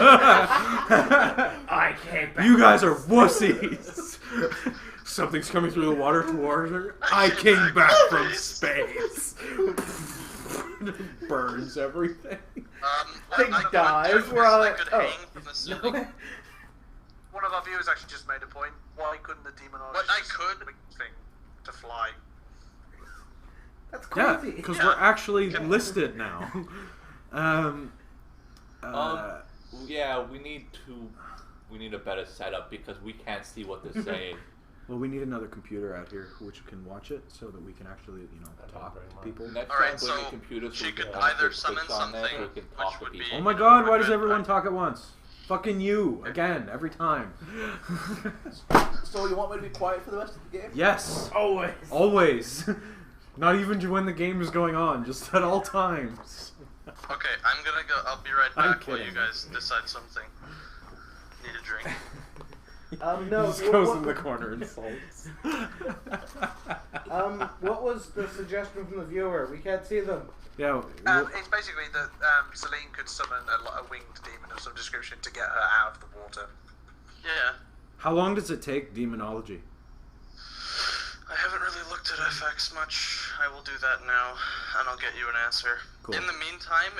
I came back. You guys are wussies. Something's coming through the water towards her. I came back from space. Burns everything. Thing dies. We're all like, hang from the ceiling. One of our viewers actually just made a point. Why couldn't the demonologist thing to fly? That's Yeah, crazy. because we're actually listed now. Yeah, we need a better setup because we can't see what they're saying. Well, we need another computer out here which can watch it so that we can actually, talk to people. Next Alright, time, bring so a computer so she we could can either switch summon on there so something, we can which talk to would be... people. Oh my god, why does everyone talk at once? Fucking you, again, every time. So you want me to be quiet for the rest of the game? Yes. Always. Always. Not even when the game is going on, just at all times. Okay, I'm gonna go. I'll be right I'm back while you kidding. guys decide something. Need a drink. No. Just goes in the corner and sulks. What was the suggestion from the viewer? We can't see them. Yeah. It's basically that Celine could summon a winged demon of some description to get her out of the water. Yeah. How long does it take demonology? I haven't really looked at FX much. I will do that now, and I'll get you an answer. Cool. In the meantime,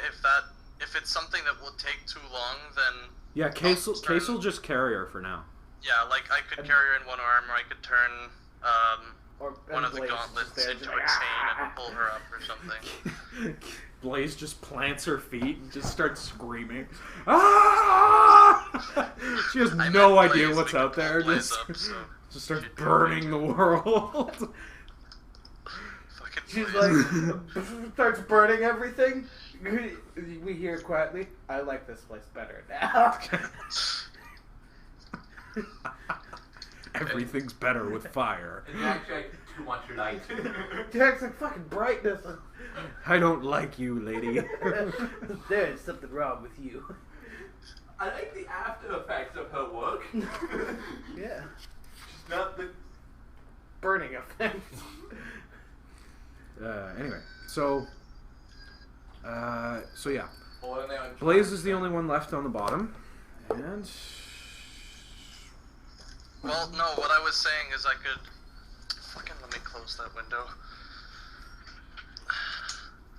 if it's something that will take too long, then Yeah, Case will just carry her for now. yeah, like I could carry her in one arm, or I could turn one of the Blaze gauntlets just into there, a just chain like, and pull her up or something. Blaze just plants her feet and just starts screaming. Ah! She has I no meant idea Blaze, what's we could out there. pull Blaze Just, up, so just starts she'd burning the world. fucking She's Blaze. like, starts burning everything. We hear quietly, I like this place better now. Everything's better with fire. It's actually too much light. Jack's like, fucking brightness. I don't like you, lady. There's something wrong with you. I like the after effects of her work. Yeah. Just not the... Burning effects. Anyway, so yeah. Or they are Blaze is the only one left on the bottom. And... Well, no, what I was saying is I could... Fucking let me close that window.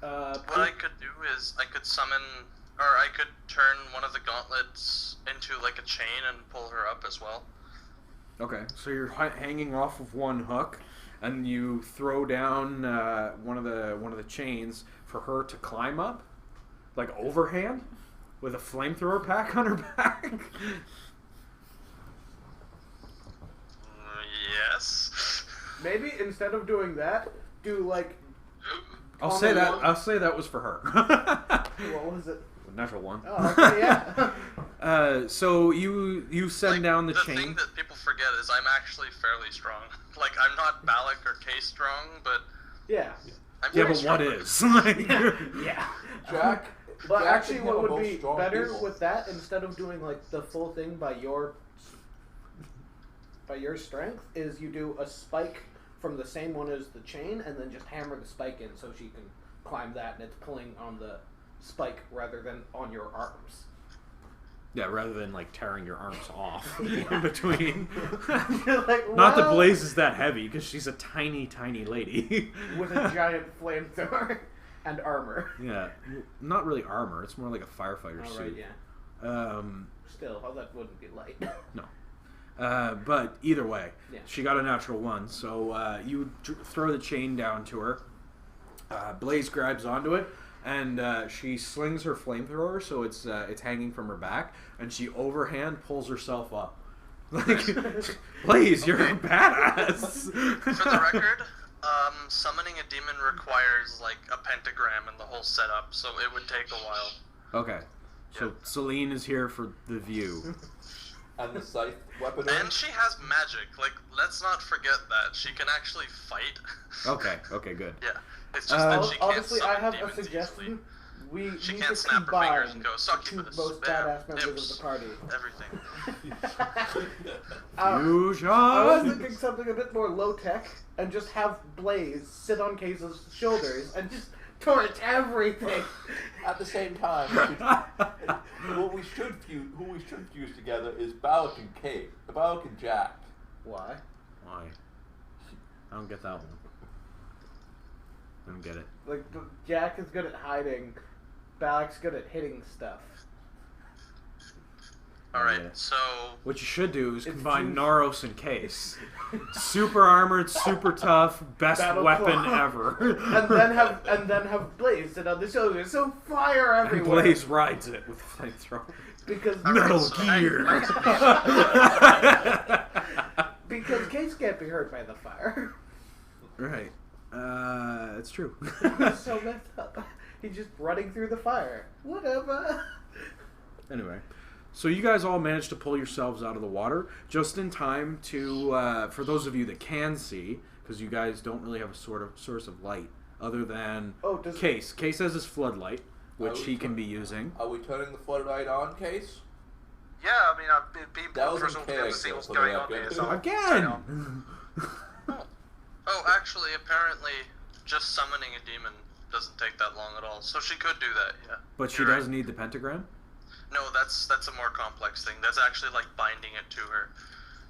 What I could do is I could summon... Or I could turn one of the gauntlets into like a chain and pull her up as well. Okay, so you're hanging off of one hook, and you throw down one of the chains for her to climb up, like overhand, with a flamethrower pack on her back. Yes. Maybe instead of doing that, do like... I'll say that was for her. What was it? Natural one. Oh, okay, yeah. So you send down the chain. The thing that people forget is I'm actually fairly strong. Like, I'm not Balak or K strong, but Yeah. I'm Yeah, pretty but what strong. is? Like, Yeah. Jack. But Jack actually, and what him are would be both strong better people. with that, instead of doing like the full thing by your strength, is you do a spike from the same one as the chain, and then just hammer the spike in so she can climb that, and it's pulling on the spike rather than on your arms. yeah, rather than like tearing your arms off in between. You're like, Not that well, Blaze is that heavy, because she's a tiny, tiny lady. with a giant flamethrower and armor. Yeah, not really armor. It's more like a firefighter Oh, suit. right, yeah. Still, oh, that wouldn't be light. No. But either way, Yeah. she got a natural one. So you throw the chain down to her. Blaze grabs onto it, and she slings her flamethrower, so it's hanging from her back, and she overhand pulls herself up. Like, Blaze, you're a badass. For the record, summoning a demon requires like a pentagram and the whole setup, so it would take a while. Okay, so Celine is here for the view. And the scythe weapon. And she has magic. Like, let's not forget that she can actually fight. Okay, good. Yeah, it's just that she can't Honestly, I summon have a demons suggestion. easily. We She need can't to snap her fingers combine and go the two succubus, most spam, badass members imps, of the party. everything. Fusion! I was thinking something a bit more low tech, and just have Blaze sit on Case's shoulders and just torch everything. At the same time, who we should fuse together is Balak and Kate. Balak and Jack. Why? Why? I don't get that one. I don't get it. Like, Jack is good at hiding. Balak's good at hitting stuff. Alright, Yeah. so... What you should do is It's combine too- Naros and Case. Super armored, super tough, best Battle weapon claw. ever. and then have Blaze sit on the shoulder. So fire And everywhere. Blaze rides it with a flamethrower. Because Metal so Gear. because Case can't be hurt by the fire. Right. It's true. He's so messed up. He's just running through the fire. Whatever. Anyway, so you guys all managed to pull yourselves out of the water just in time to, for those of you that can see, because you guys don't really have a source of light other than Case. Case has his floodlight, which he can be using. Are we turning the floodlight on, Case? Yeah, I mean, I've been That was for in some to see what's character, going for on the here. record. So Again! Oh, actually, apparently, just summoning a demon doesn't take that long at all. So she could do that, yeah. But she You're does right. need the pentagram? No, that's a more complex thing. That's actually like binding it to her.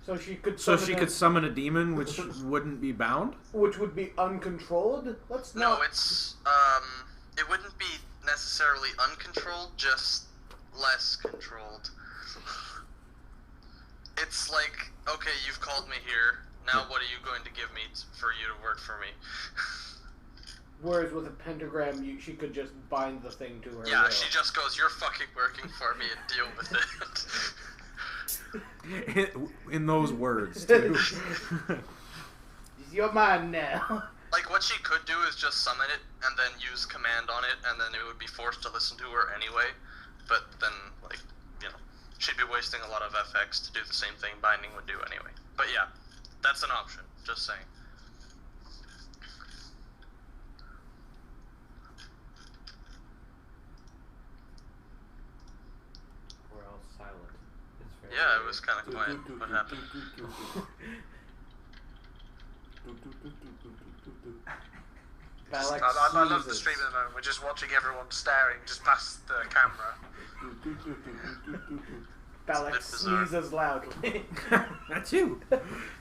So she could. So summon she could summon a demon which wouldn't be bound? which would be uncontrolled. Let's No, not. it's it wouldn't be necessarily uncontrolled, just less controlled. It's like, okay, you've called me here. Now, what are you going to give me for you to work for me? Whereas with a pentagram, she could just bind the thing to her. Yeah, will. she just goes, "You're fucking working for me, and deal with it." In those words, too. It's your mind now. Like, what she could do is just summon it, and then use command on it, and then it would be forced to listen to her anyway. But then, like, you know, she'd be wasting a lot of FX to do the same thing binding would do anyway. But yeah, that's an option, just saying. We're all silent. Yeah, it was kind of quiet. What happened? Balak I love the sneezes. stream at the moment. We're just watching everyone staring just past the camera. Balak It's a bit bizarre. sneezes loudly. That's you.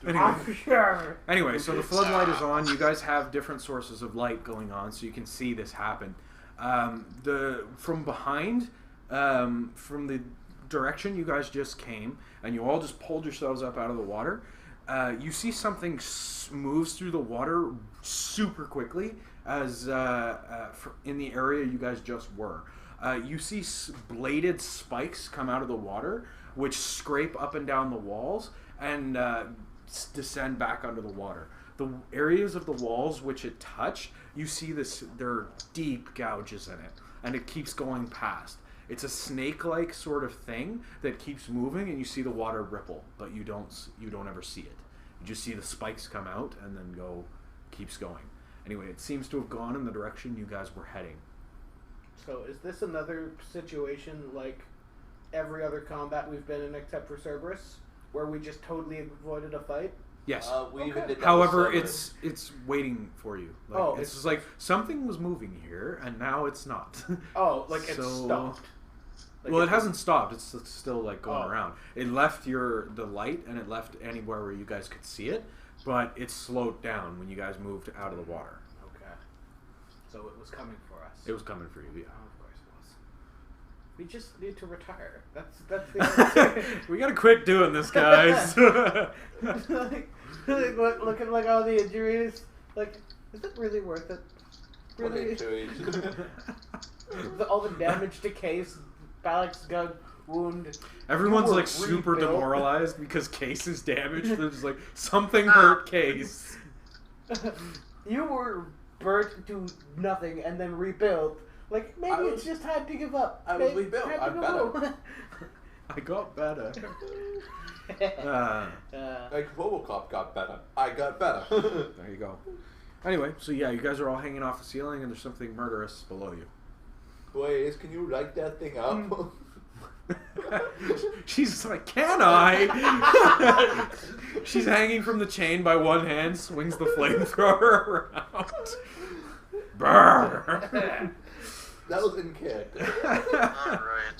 Anyway. I'm sure. Anyway, so the floodlight is on. You guys have different sources of light going on, so you can see this happen. From behind, from the direction you guys just came, and you all just pulled yourselves up out of the water. You see something moves through the water super quickly, as in the area you guys just were. You see bladed spikes come out of the water, which scrape up and down the walls and descend back under the water. The areas of the walls which it touch, you see there are deep gouges in it, and it keeps going past. It's a snake-like sort of thing that keeps moving, and you see the water ripple, but you don't ever see it. You just see the spikes come out and then keeps going. Anyway, it seems to have gone in the direction you guys were heading. So is this another situation like every other combat we've been in except for Cerberus, where we just totally avoided a fight? Yes. We even did that However, with it's waiting for you. Like, Oh, it's it's just like something was moving here, and now it's not. Oh, like it's So- stopped. Like Well, it hasn't stopped. It's still like going Oh. around. It left the light, and it left anywhere where you guys could see it, but it slowed down when you guys moved out of the water. Okay. So it was coming for us. It was coming for you. Oh, of course it was. We just need to retire. That's the answer. We gotta quit doing this, guys. like, looking like all the injuries. Like, is it really worth it? Really? All the damage to Case, Balak's gun, wound. Everyone's You were like super rebuilt. demoralized because Case is damaged. They're just like, something hurt Case. You were burnt to nothing and then rebuilt. Like, maybe it's just time to give up. I was Maybe rebuilt. time to I'm go better. home. I got better. Like Robocop got better. I got better. There you go. Anyway, so yeah, you guys are all hanging off the ceiling, and there's something murderous below you. Blaze, can you light that thing up? She's like, can I? She's hanging from the chain by one hand, swings the flamethrower around. Brrr. That was in character. Alright.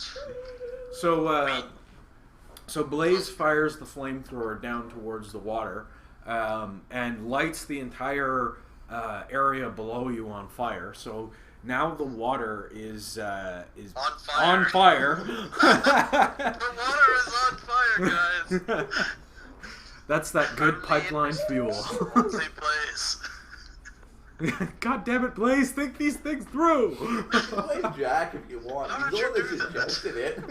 So Blaze fires the flamethrower down towards the water, and lights the entire area below you on fire. So now the water is On on fire. fire. The water is on fire, guys. That's that good pipeline fuel. Say Blaze. God damn it, Blaze! Think these things through. Blame Jack if you want. How He's did only you do that? suggested it.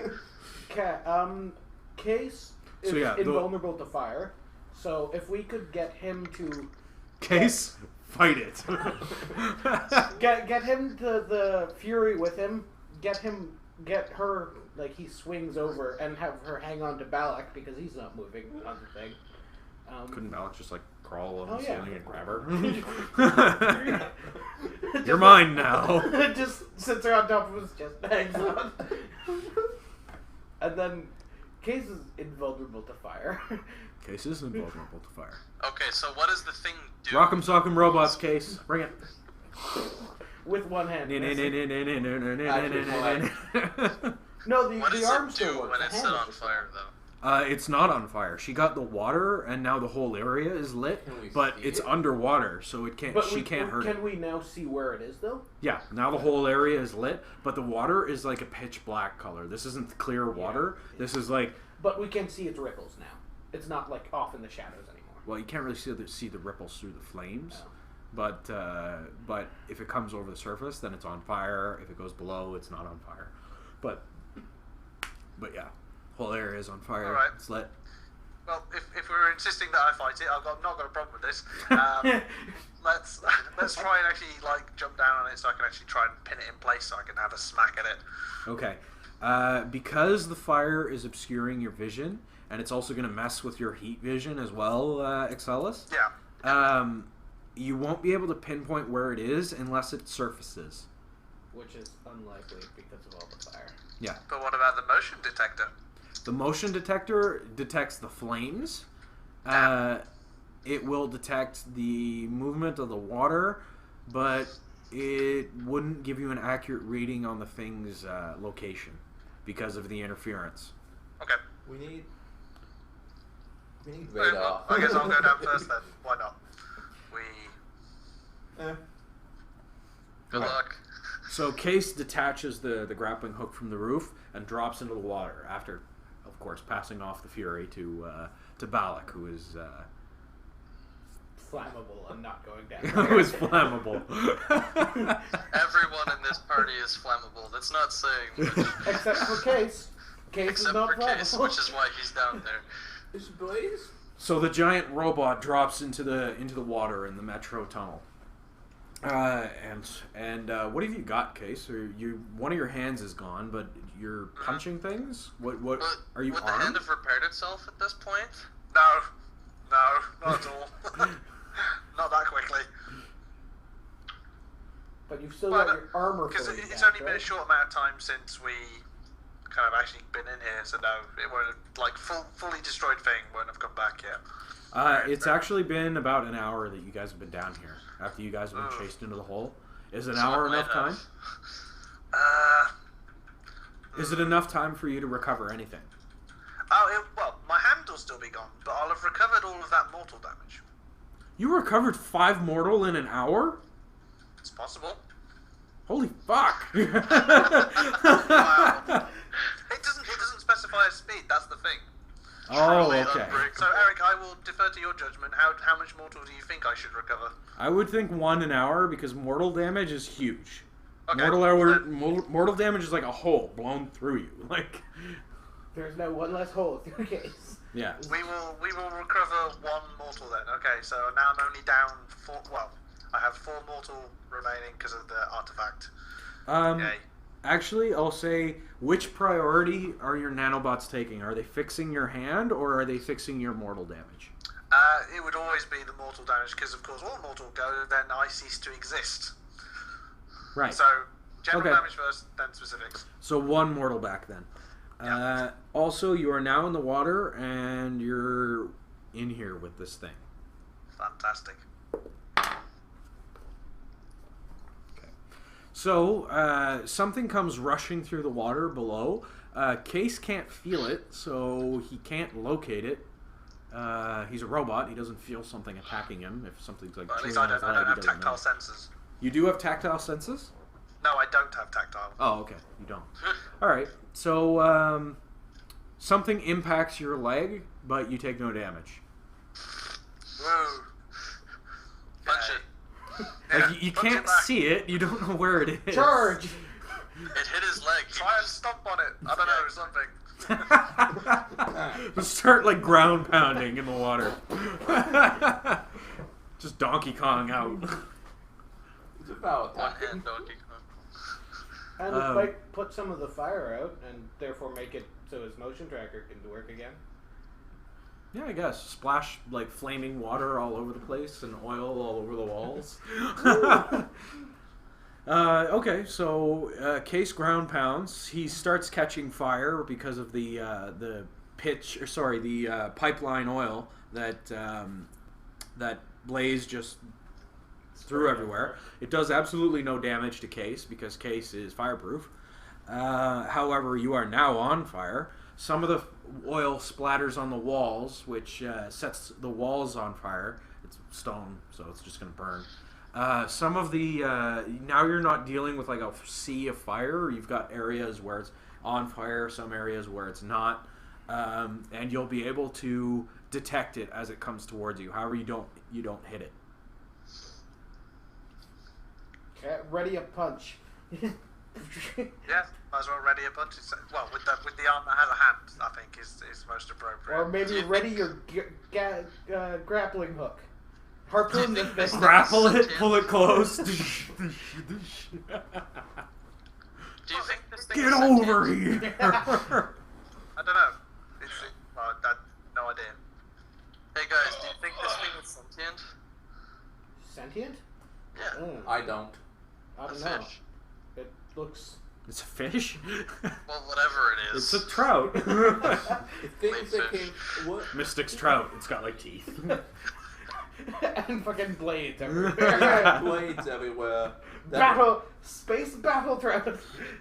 Okay, Case is So, yeah, invulnerable to fire. So if we could get him to Case, fight it. get him to the Fury with him, get her like he swings over and have her hang on to Balak because he's not moving on the thing. Couldn't Alex just like crawl over Oh, the yeah. ceiling and grab her? You're mine now. Just sits her on top of his chest, hangs on. And then Case is invulnerable to fire. Case is invulnerable to fire. Okay, so what does the thing do? Rock'em sock'em robots, Case. Bring it. With one hand. No, What the does arm it still do works. when The it's hand set is on just fire, though? It's not on fire. She got the water, and now the whole area is lit, Can we but see it's it? underwater, so it can't. But She can't hurt it. Can we now see where it is though? Yeah, now the whole area is lit, but the water is like a pitch black color. This isn't clear water. This is like, But we can see its ripples now. It's not like off in the shadows anymore. well, you can't really see the ripples through the flames. Oh. But if it comes over the surface, then it's on fire. If it goes below, it's not on fire. But yeah, whole area is on fire. Alright. It's lit. Well, if we're insisting that I fight it, I've not got a problem with this. Let's try and actually like jump down on it so I can actually try and pin it in place so I can have a smack at it. Okay. Because the fire is obscuring your vision, and it's also going to mess with your heat vision as well, Excellus. Yeah. You won't be able to pinpoint where it is unless it surfaces. Which is unlikely because of all the fire. Yeah. But what about the motion detector? The motion detector detects the flames. It will detect the movement of the water, but it wouldn't give you an accurate reading on the thing's location because of the interference. Okay. We need Okay, radar. well, I guess I'll go down first then. Why not? Good luck. So Case detaches the grappling hook from the roof and drops into the water after, of course, passing off the Fury to Balak, who is Flammable and not going down. who is flammable. Everyone in this party is flammable. That's not saying much. Except for Case. Case is Except not for Case, flammable. which is why he's down there. Is Blaze? So the giant robot drops into the water in the metro tunnel. And what have you got, Case? Or one of your hands is gone, but you're punching things. What But are you would the armed? hand have repaired itself at this point? No, not at all. Not that quickly. But you've still Well, got your armor Because fully it's back, only been a right? short amount of time since we kind of actually been in here, so no, it won't have, like, fully destroyed thing won't have come back yet. It's actually been about an hour that you guys have been down here after you guys have been chased into the hole. Is an So hour it might enough time? have. Is it enough time for you to recover anything? Well, my hand will still be gone, but I'll have recovered all of that mortal damage. You recovered 5 mortal in an hour? It's possible. Holy fuck! Wow. It doesn't specify a speed, that's the thing. Oh, Truly okay. unbreakable. So, Eric, I will defer to your judgment. How much mortal do you think I should recover? I would think 1 an hour because mortal damage is huge. Okay, Mortal damage is like a hole blown through you. Like, There's no one less hole through Case. yeah. We will recover 1 mortal then. Okay, so now I'm only down 4. Well, I have 4 mortal remaining because of the artifact. Yay. Actually, I'll say, which priority are your nanobots taking? Are they fixing your hand or are they fixing your mortal damage? It would always be the mortal damage because, of course, all mortal go, then I cease to exist. Right. So, general Okay. damage first, then specifics. So 1 mortal back then. Yeah. Also, you are now in the water and you're in here with this thing. Fantastic. So, something comes rushing through the water below. Case can't feel it, so he can't locate it. He's a robot. He doesn't feel something attacking him. If something's like Well, at least chewing I on his don't leg, he have doesn't tactile know. sensors. You do have tactile senses? No, I don't have tactile. Oh, okay. You don't. All right. So, something impacts your leg, but you take no damage. Whoa. Punch Okay. it. Like, you punch it can't back. see it. You don't know where it is. Charge! It hit his leg. He Try and just- stomp on it. I don't know, something. Just start like ground pounding in the water. Just Donkey Kong out. It's about One attacking. hand Donkey Kong. And it might put some of the fire out, and therefore make it so his motion tracker can work again. Yeah, I guess. Splash like flaming water all over the place and oil all over the walls. Okay, so Case ground pounds. He starts catching fire because of the pipeline oil that that Blaze just threw everywhere. It does absolutely no damage to Case because Case is fireproof. However, you are now on fire. Some of the oil splatters on the walls, which sets the walls on fire. It's stone, so it's just going to burn. Some of the now you're not dealing with like a sea of fire. You've got areas where it's on fire, some areas where it's not, and you'll be able to detect it as it comes towards you. However, you don't hit it. Okay, ready a punch. Yeah, might as well ready a punch. Well, with the arm that has a hand, I think is most appropriate. Or maybe ready your grappling hook. Harpoon this thing. Grapple it, pull it close. Do you think this thing Get is over sentient? here. I don't know. Well, no idea. Hey guys, do you think this thing is sentient? Sentient? Yeah. I don't. I A don't know. fish. It looks... It's a fish. Well, whatever it is. It's a trout. It's things that Fish. came. What? Mystic's trout. It's got like teeth. and fucking blades everywhere. Blades everywhere. Space battle threat.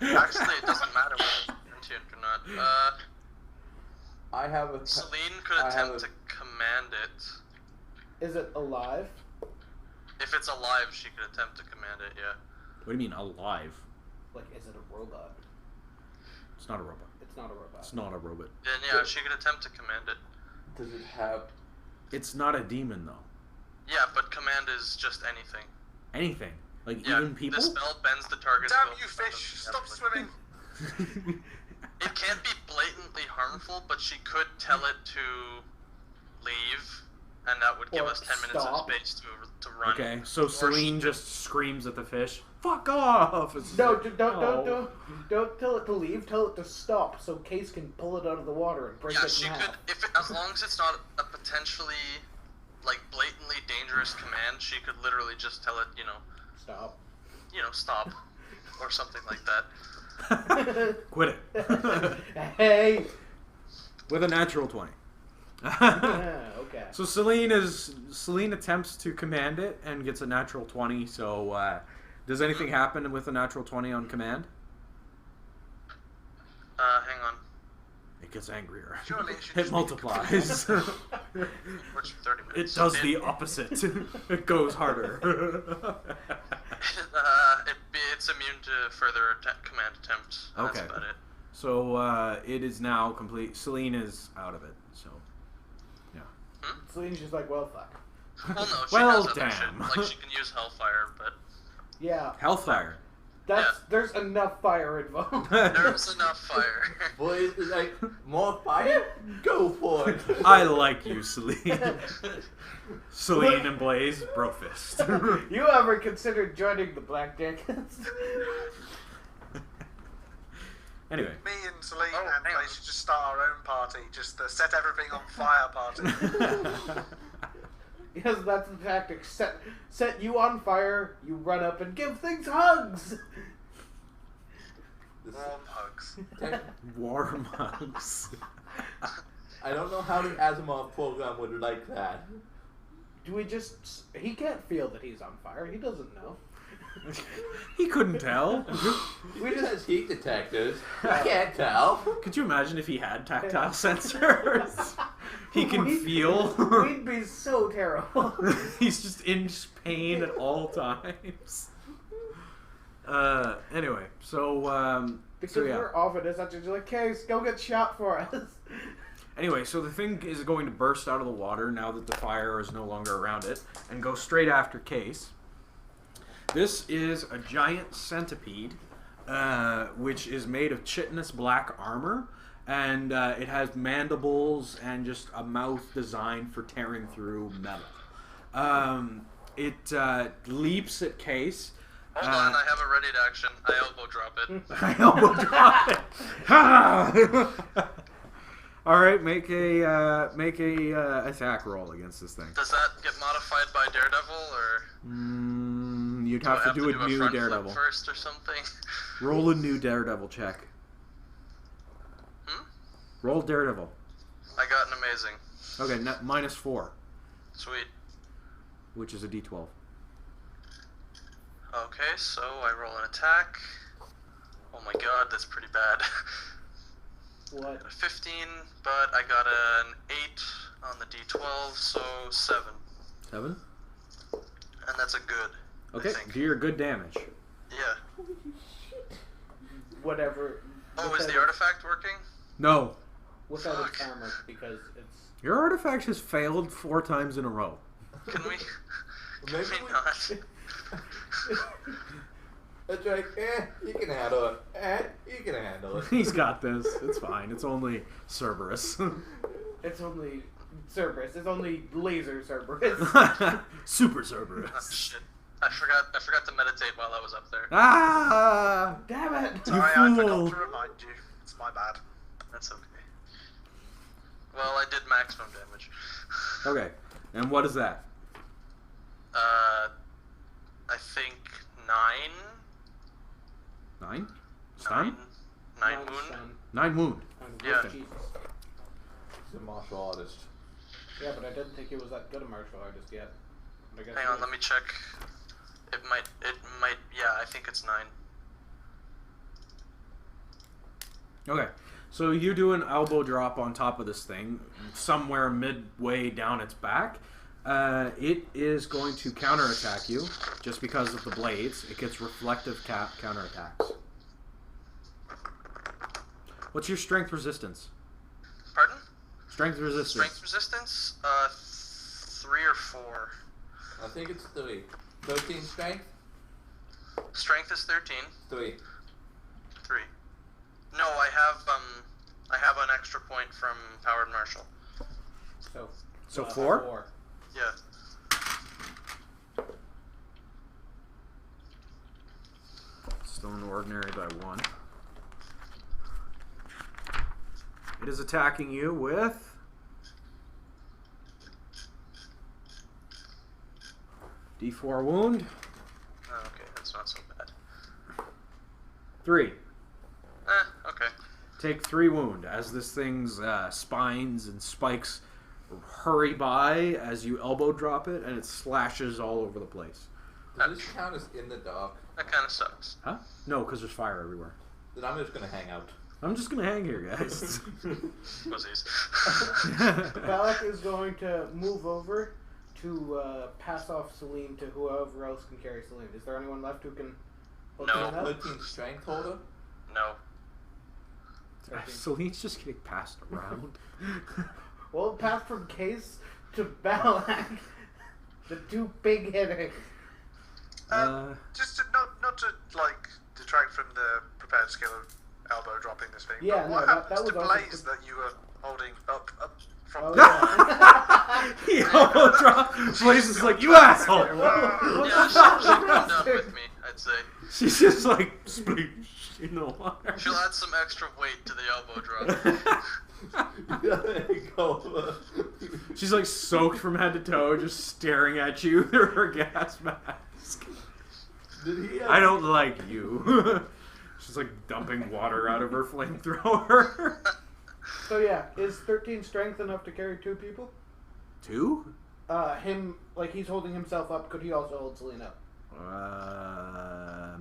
Actually, it doesn't matter whether it's sentient or not. I have a. Celine could I have attempt to command it. Is it alive? If it's alive, she could attempt to command it, yeah. What do you mean alive? Like, is it a robot? It's not a robot. It's not a robot. It's not a robot. Then, yeah, she could attempt to command it. Does it have? It's not a demon though. Yeah, but command is just anything. Anything. Like Yeah, even people. the spell bends the target's Damn will. you, fish! Stop swimming. It can't be blatantly harmful, but she could tell it to leave, and that would give Or us 10 minutes of stop. space to run. Okay, so Or Celine she just screams at the fish. Fuck off! It's No, like, don't tell it to leave. Tell it to stop, so Case can pull it out of the water and break Yeah, it she in could, half. as long as it's not a potentially, like, blatantly dangerous command, she could literally just tell it, Stop. stop, or something like that. Quit it. Hey. With a natural 20. Okay. So Celine attempts to command it and gets a natural 20. So does anything happen with a natural 20 on command? Hang on. It gets angrier. Surely it should It just multiplies. Works for 30 It minutes. does the opposite. It goes harder. It's immune to further command attempts. That's Okay. about it. So it is now complete. Celine is out of it. So Celine's just like, well, fuck. Well, no, she Well, has other damn. shit. Like, she can use Hellfire, but Yeah. Hellfire. There's enough fire involved. there's enough fire. Boy, is like more fire. Go for it. I like you, Celine. Celine and Blaze, bro fist. You ever considered joining the Black Dickens? Anyway. Me and Celine Oh, and hang on. they should just start our own party, just set everything on fire party. Yes, that's the tactic. Set you on fire, you run up and give things hugs! This- Warm hugs. Warm hugs. I don't know how the Asimov program would like that. Do we just... He can't feel that he's on fire. He doesn't know. He couldn't tell. We just has heat detectors. I can't tell. Could you imagine if he had tactile sensors? He can feel. We'd be so terrible. He's just in pain at all times. Anyway, so Because so yeah. we're often as such as like, Case, go get shot for us. Anyway, so the thing is going to burst out of the water now that the fire is no longer around it, and go straight after Case. This is a giant centipede, which is made of chitinous black armor, and it has mandibles and just a mouth designed for tearing through metal. It leaps at Case. Hold on, I have a ready to action. I elbow drop it. I elbow drop it. Ha! All right, make a attack roll against this thing. Does that get modified by Daredevil, or You'd do I have to do a new front Daredevil. flip first or something? Roll a new Daredevil check. Roll Daredevil. I got an amazing. Okay, -4, Sweet. which is a D12. Okay, so I roll an attack. Oh my god, that's pretty bad. What? A 15, but I got an 8 on the D12, so 7. 7. And that's a good. Okay, I think. do your good damage. Yeah. Whatever. Oh, is the artifact working? No, What's out of Fuck. armor? Because it's. your artifact has failed 4 times in a row. Can we? Can Maybe we we- not? It's like, you can handle it. You can handle it. He's got this. It's fine. It's only Cerberus. It's only Cerberus. It's only laser Cerberus. Super Oh, Cerberus. shit. I forgot to meditate while I was up there. Ah! Damn it! You Sorry, I fool. forgot to remind you. It's my bad. That's okay. Well, I did maximum damage. Okay, and what is that? I think 9? 9? Stun? 9 Mine's wound? done. 9 wound. Yeah. Jesus. He's a martial artist. Yeah, but I didn't think he was that good a martial artist yet. I guess Hang he on, is. let me check. It might, yeah, I think it's 9. Okay, so you do an elbow drop on top of this thing, somewhere midway down its back. It is going to counterattack you, just because of the blades. It gets reflective counterattacks. What's your strength resistance? Pardon? Strength resistance. Strength resistance? 3 or 4. I think it's 3. 13 strength? Strength is 13. 3. 3. No, I have an extra point from Powered Martial. So 4? 4. Yeah. Stone ordinary by 1. It is attacking you with D4 wound. Oh, okay, that's not so bad. 3. Okay. Take 3 wound as this thing's spines and spikes hurry by as you elbow drop it, and it slashes all over the place. Does this count as in the dark? That kind of sucks. Huh? No, because there's fire everywhere. Then I'm just gonna hang out. I'm just gonna hang here, guys. Pussies. Balak is going to move over to pass off Celine to whoever else can carry Celine. Is there anyone left who can hook No. Celine up? 13 strength holder? No. Celine's just getting passed around. Well, pass from Case to Balak. The two big hitters. Just to, not to like detract from the prepared skill of elbow dropping this thing. Yeah, but no, what that happens was to also Blaze that you were holding up from? Oh, yeah. He elbow drop. Blaze is like, you asshole! Yeah, she'll come down with me, I'd say. She's just like, sploosh in the water. She'll add some extra weight to the elbow drop. There you go. She's like soaked from head to toe, just staring at you through her gas mask. Did he? I don't like you. She's like dumping water out of her flamethrower. So yeah, is 13 strength enough to carry 2 people? 2? Him, like he's holding himself up. Could he also hold Celine up?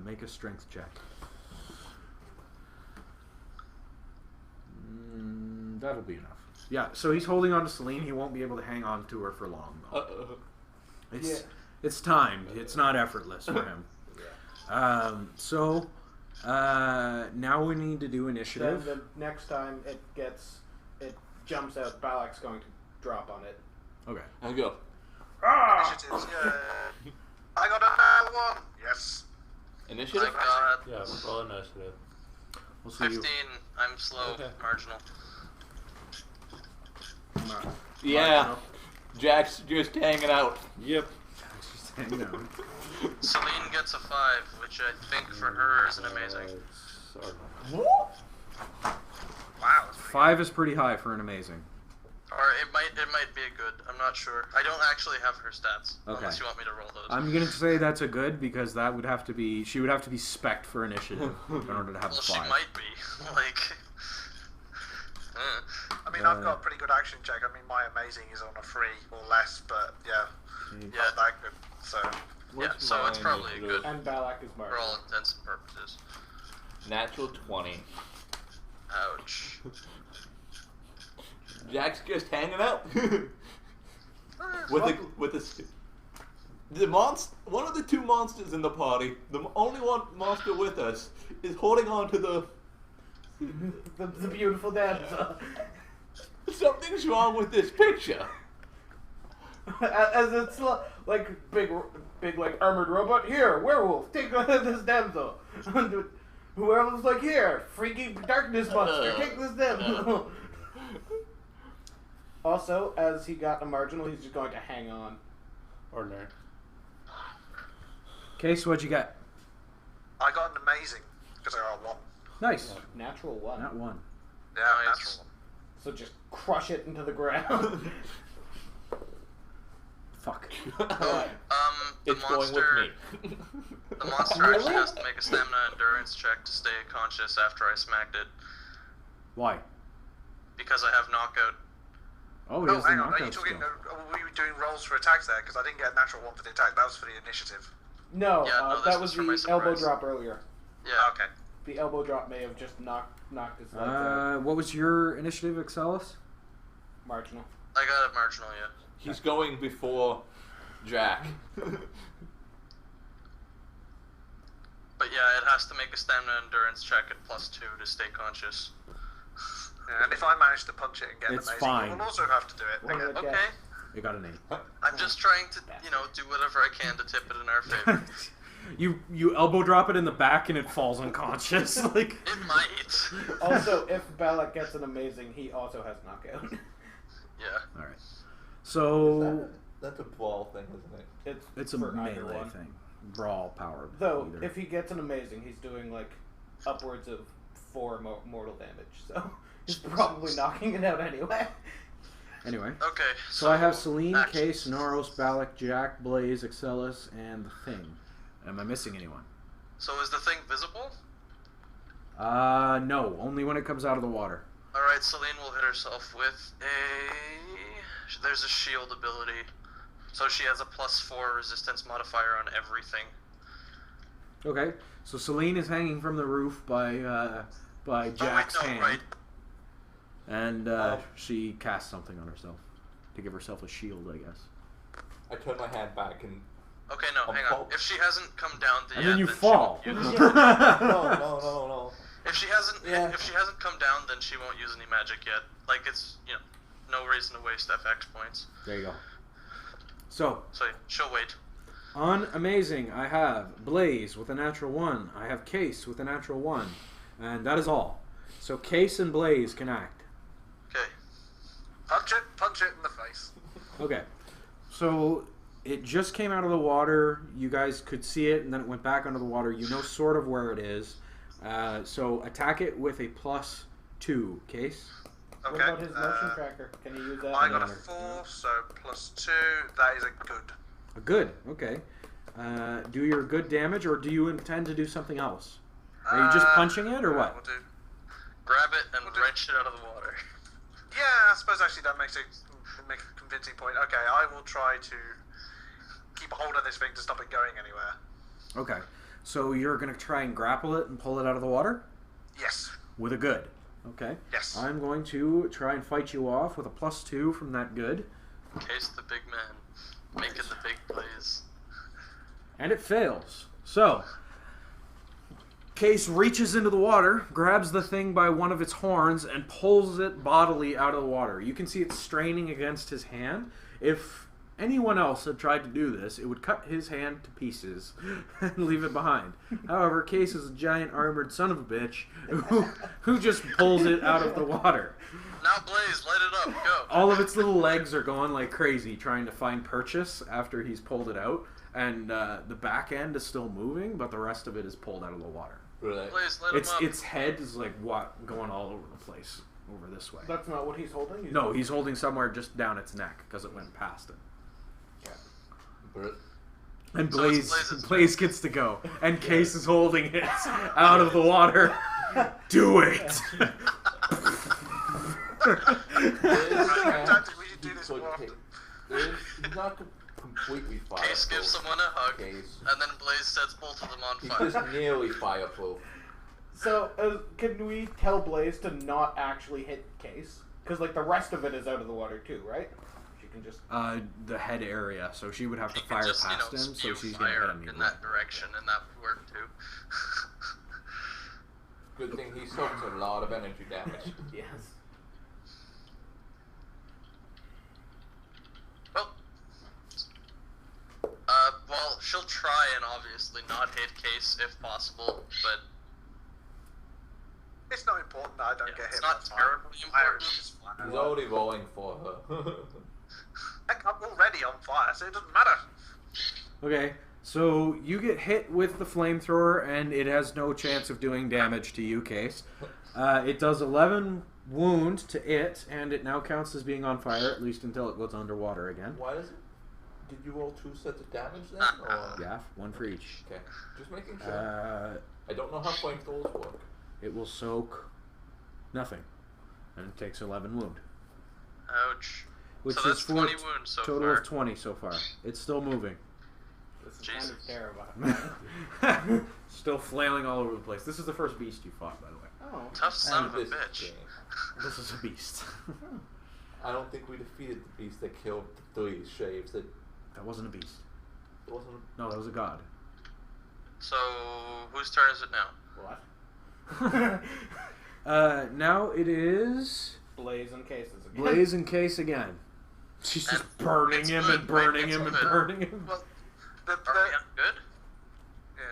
Make a strength check. That'll be enough. Yeah, so he's holding on to Celine. He won't be able to hang on to her for long, though. It's timed. It's not effortless for him. Now we need to do initiative. Then the next time it jumps out, Balak's going to drop on it. Okay. I go. Initiatives, yeah. I got another one. Yes. Initiative? I got Yeah, roll initiative. We'll see 15. I'm slow, Okay. marginal. Yeah. Jack's just hanging out. Yep. Just hang out. Celine gets a 5, which I think for her is an amazing. Wow. That's pretty 5 is pretty high for an amazing. Or it might be a good. I'm not sure. I don't actually have her stats. Okay. Unless you want me to roll those. I'm gonna say that's a good because that would have to be. She would have to be spec'd for initiative in order to have Well, a she 5. might be. Like. I mean, I've got a pretty good action check. I mean, my amazing is on a 3 or less, but yeah, not that good. So, Yeah, so it's probably a good And Balak is for all marked. intents and purposes. Natural 20. Ouch. Jack's just hanging out. One of the two monsters in the party, the only one monster with us, is holding on to the. the beautiful damsel. Something's wrong with this picture. As it's like big like armored robot. Here, werewolf, take this damsel. Whoever's like, here, freaky darkness monster, take this damsel. Also, as he got a marginal, he's just going to hang on. Ordinary. Case, what'd you get? I got an amazing because I got 1. Nice. Natural 1. Not 1. Yeah, Nice. natural 1. So just crush it into the ground. Fuck. The It's monster. going with me. The monster actually has to make a stamina endurance check to stay conscious after I smacked it Why? because I have knockout. Oh, he Oh, has the hang on. Are you knockout talking? skill. Were we doing rolls for attacks there? Because I didn't get a natural 1 for the attack. That was for the initiative. No, Yeah, no, this that was was for my the elbow surprise. drop earlier. Yeah. Okay. The elbow drop may have just knocked his legs out. What was your initiative, Excellus? Marginal. I got a marginal, yeah. He's going before Jack. But yeah, it has to make a stamina endurance check at +2 to stay conscious. Yeah, and if I manage to punch it and get an It's amazing, fine. you will also have to do it. What Okay. did Okay. You got an 8. I'm just trying to, do whatever I can to tip it in our favor. you elbow drop it in the back and it falls unconscious. Like It might. Also, if Balak gets an amazing, he also has knockout. Yeah. all right. So That's a brawl thing, isn't it? it's a for either melee one. thing. Brawl power. Though, either. if he gets an amazing, he's doing like upwards of 4 mortal damage. So he's probably knocking it out anyway. Anyway. Okay. So I have Celine, actions. Case, Noros, Balak, Jack, Blaze, Excellus, and the Thing. Am I missing anyone? So is the thing visible? No. Only when it comes out of the water. Alright, Celine will hit herself with a... There's a shield ability. So she has a +4 resistance modifier on everything. Okay. So Celine is hanging from the roof by Jack's hand. Right. And she casts something on herself to give herself a shield, I guess. I turn my hand back and. Okay, no, hang on. If she hasn't come down And yet, then you she fall. won't use- No. If she hasn't, Yeah. if she hasn't come down, then she won't use any magic yet. Like it's, no reason to waste FX points. There you go. So, So she'll wait. on Amazing, I have Blaze with a natural 1. I have Case with a natural 1. And that is all. So Case and Blaze can act. Okay. Punch it in the face. Okay. So it just came out of the water. You guys could see it, and then it went back under the water. You know sort of where it is. So attack it with a +2, Case. Okay. What about his motion tracker? Can he use that? I got a Matter. 4, so +2. That is a good. Good. Okay. Do your good damage, or do you intend to do something else? Are you just punching it, or what? We'll do. Grab it and We'll do- wrench it out of the water. Yeah, I suppose actually that makes a convincing point. Okay, I will try to keep a hold of this thing to stop it going anywhere. Okay. So you're going to try and grapple it and pull it out of the water? Yes. With a good. Okay. Yes. I'm going to try and fight you off with a +2 from that good. Case the big man, making the big plays. And it fails. So, Case reaches into the water, grabs the thing by one of its horns, and pulls it bodily out of the water. You can see it straining against his hand. If anyone else had tried to do this, it would cut his hand to pieces and leave it behind. However, Case is a giant armored son of a bitch who just pulls it out of the water. Now, Blaze, light it up, go. All of its little legs are going like crazy, trying to find purchase after he's pulled it out. And the back end is still moving, but the rest of it is pulled out of the water. Really? Blaze, light him up. Its head is like going all over the place, over this way. That's not what he's holding? No, he's holding somewhere just down its neck because it went past it. But And So it's Blaze Blaze's gets to go, and Case is holding it out of the water. Do it. We should do this more often. He's not completely fireproof. Case gives someone a hug, Case. and then Blaze sets both of them on He's fire. just nearly fireproof. So, can we tell Blaze to not actually hit Case? Because, like, the rest of it is out of the water, too, right? She can just... The head area, so she would have to He can fire just, past him, so spew she's going to hit fire him. in that direction, and that would work too. Good thing he soaks a lot of energy damage. Yes. Well, she'll try and obviously not hit Case if possible, but It's not important that I don't Yeah, get it's hit. not by fire. terribly Fire important. is just flat. He's already rolling for her. Heck, I'm already on fire, so it doesn't matter. Okay, so you get hit with the flamethrower, and it has no chance of doing damage to you, Case. It does 11 wound to it, and it now counts as being on fire, at least until it goes underwater again. Why does it? Did you roll 2 sets of damage then? Or? Yeah, one for each. Okay, just making sure. I don't know how flamethrowers work. It will soak nothing, and it takes 11 wound. ouch. Which So is that's for 20 a wounds so total far. of 20 so far. It's still moving. This is Jesus. kind of terrifying. Still flailing all over the place. This is the first beast you fought, by the way. Oh. Tough son of a This bitch. game. This is a beast. I don't think we defeated the beast that killed the 3 shaves. That That wasn't a beast. wasn't. No, that was a god. So, whose turn is it now? What? Now it is Blaze and Cases again. Blaze and Case again. She's just And burning it's him good, and burning right? him It's and good. burning him. Well, Are we good? yeah.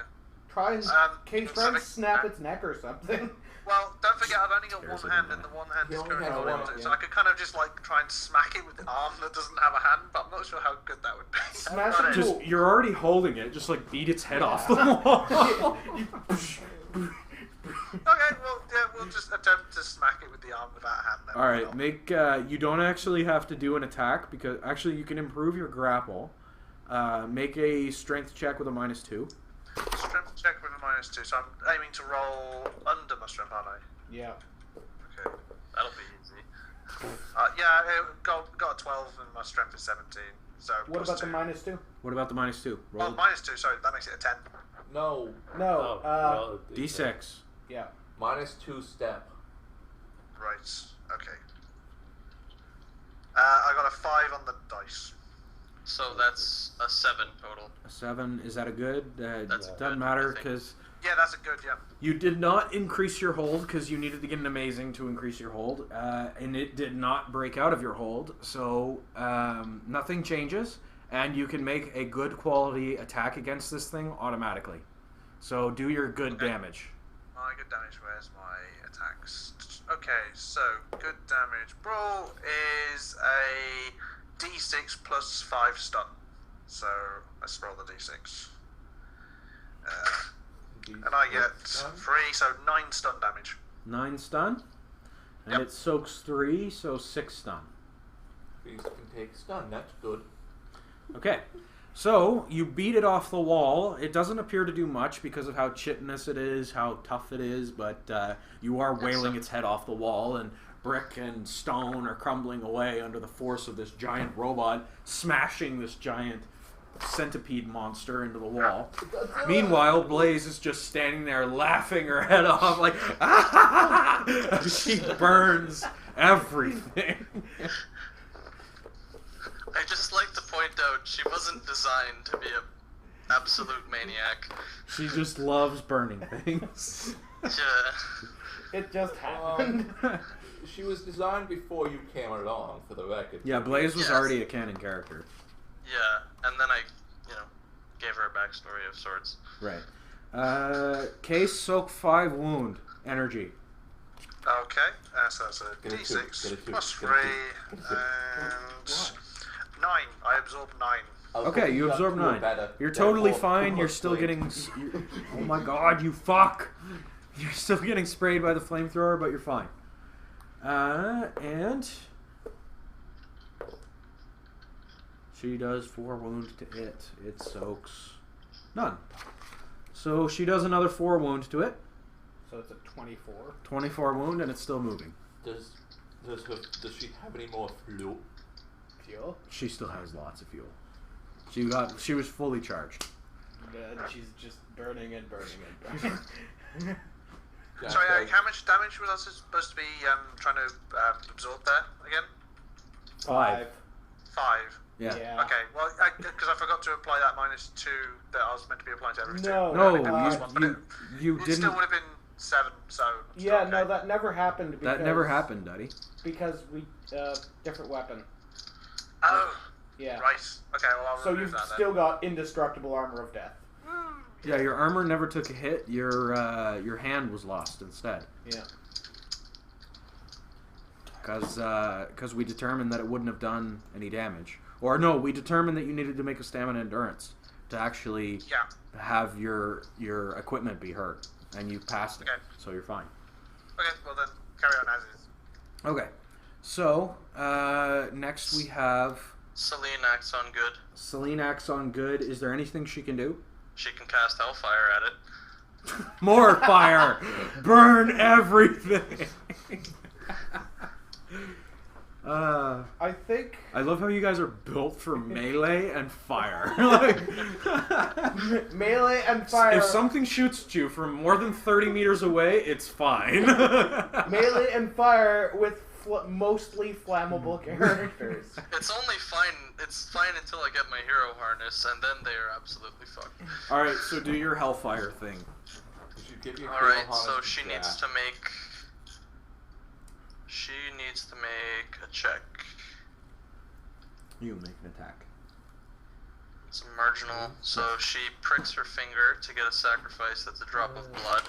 Try and Case, try and snap its neck or something. Well, don't forget I've only got There's one a hand, good and the one. one hand He is only currently has holding one, it, so yeah. I could kind of just like try and smack it with the arm that doesn't have a hand, but I'm not sure how good that would be. Smash But it it- Just you're already holding it. Just like beat its head off the wall. Okay, well, yeah, we'll just attempt to smack it with the arm without a hand then. All right, make you don't actually have to do an attack because actually you can improve your grapple. Make a strength check with a -2. Strength check with a -2, so I'm aiming to roll under my strength, aren't I? Yeah. Okay. That'll be easy. Yeah, got a 12 and my strength is 17. So What plus about the 2. -2? What about the -2? Oh, Roll -2, sorry, that makes it a 10. No, No. d6. Yeah. -2 step. Right, okay. I got a 5 on the dice. So that's a 7 total. A 7. Is that a good? That's Doesn't good, matter I think. because Yeah, that's a good, yeah. you did not increase your hold because you needed to get an amazing to increase your hold, and it did not break out of your hold. So nothing changes, and you can make a good quality attack against this thing automatically. So do your good Okay. damage. My good damage, where's my attacks? Okay, so good damage. Brawl is a d6 plus 5 stun. So let's roll the d6. And I get 3, so 9 stun damage. 9 stun, and Yep. it soaks 3, so 6 stun. Beast can take stun. That's good. Okay, so you beat it off the wall. It doesn't appear to do much because of how chitinous it is, how tough it is, but you are wailing its head off the wall, and brick and stone are crumbling away under the force of this giant robot smashing this giant centipede monster into the wall. Meanwhile, Blaze is just standing there laughing her head off like, ah! As she burns everything. I just like to point out she wasn't designed to be an absolute maniac. She just loves burning things. Yeah. It just happened. She was designed before you came along, for the record. Yeah, Blaze was Yes. already a canon character. Yeah, and then I, gave her a backstory of sorts. Right. Case soak 5 wound energy. Okay, so that's a Get a two, D6 get a two, plus get 3 a two, get a two. and 9. I absorb 9. I was Okay, hoping you got absorb two or 9. better. You're Therefore, totally two fine. You're plus still three. getting... Oh my god, you fuck! You're still getting sprayed by the flamethrower, but you're fine. And... She does 4 wounds to it. It soaks none. So she does another 4 wounds to it. So it's a 24. 24 wound, and it's still moving. Does she have any more fuel? Fuel? She still has lots of fuel. She was fully charged. And she's just burning and burning and burning. Yeah, Sorry, so- how much damage was I supposed to be trying to absorb there again? 5. 5. Yeah. Okay, well, because I forgot to apply that -2 that I was meant to be applying to everything. No. No, But you it didn't. still would have been 7, so... still Yeah, okay. no, that never happened. Because, That never happened, Duddy. Because we, different weapon. Oh, Yeah. right. Okay, well, I'll So remove you've that then. still got indestructible armor of death. Yeah, your armor never took a hit. Your hand was lost instead. Yeah. Because we determined that it wouldn't have done any damage. Or no, we determined that you needed to make a stamina endurance to actually Yeah. have your equipment be hurt, and you passed it, Okay. so you're fine. Okay, well then, carry on as is. Okay, so next we have Celine acts on good. Celine acts on good. Is there anything she can do? She can cast Hellfire at it. More fire! Burn everything! I think I love how you guys are built for melee and fire. Like, melee and fire. if something shoots at you from more than 30 meters away, it's fine. Melee and fire with mostly flammable characters. It's only fine. It's fine until I get my hero harness, and then they are absolutely fucked. Alright, so do your hellfire thing. You should give your Alright, hero so harness she to needs Jack. to make. She needs to make a check. You make an attack. It's a marginal. So she pricks her finger to get a sacrifice that's a drop of blood.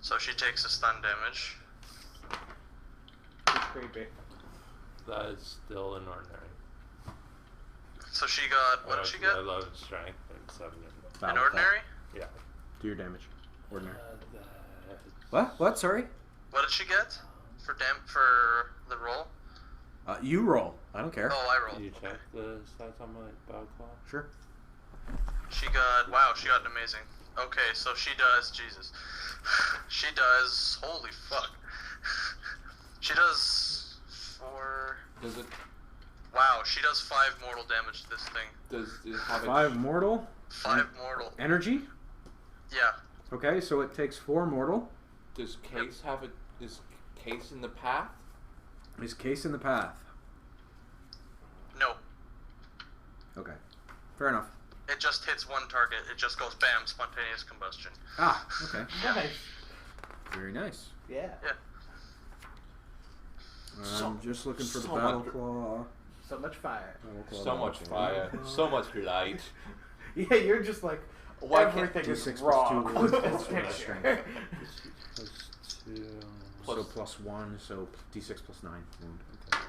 So she takes a stun damage. It's creepy. That is still an ordinary. So she got. What did she get? 11 strength and 7 in An ordinary? Yeah. Do your damage. Ordinary. That- What? Sorry? What did she get? For the roll? You roll. I don't care. Oh, I rolled. Did you Okay. check the stats on my battle claw? Sure. She got. Wow, she got an amazing. Okay, so she does. Jesus. She does. Holy fuck. She does 4. Does it? Wow, she does 5 mortal damage to this thing. Does it have 5 mortal. 5 mortal. Energy. Yeah. Okay, so it takes 4 mortal. Does Case have it? Is Case in the path? Is Case in the path? No. Okay. Fair enough. It just hits one target. It just goes bam, spontaneous combustion. Ah, okay. Nice. Very nice. Yeah. I'm just looking for the so battle much- claw. So much fire. Battle claw, So much fire, so much light. Yeah, you're just like Why can't everything is D6 plus raw. 2 wounds, This plus picture. strength. Plus 2. So plus 1, so d6 plus 9 wound. Okay.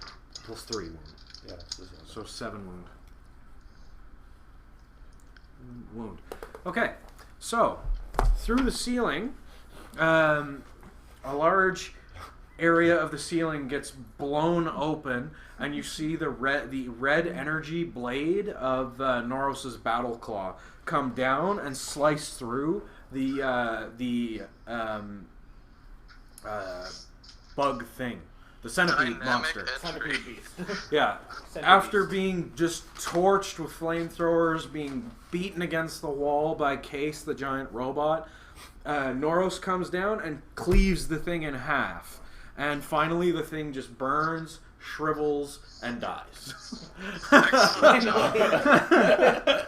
Plus 3 wound. Yeah, so 7. So 7 wound. Wound. Okay, so through the ceiling, a large area of the ceiling gets blown open, and you see the red energy blade of Noros's battle claw come down and slice through the bug thing. the centipede Dynamic monster. entry. Centipede beast. Yeah. Centipede After beast. being just torched with flamethrowers, being beaten against the wall by Case, the giant robot, Noros comes down and cleaves the thing in half. And finally the thing just burns, shrivels, and dies. Excellent job.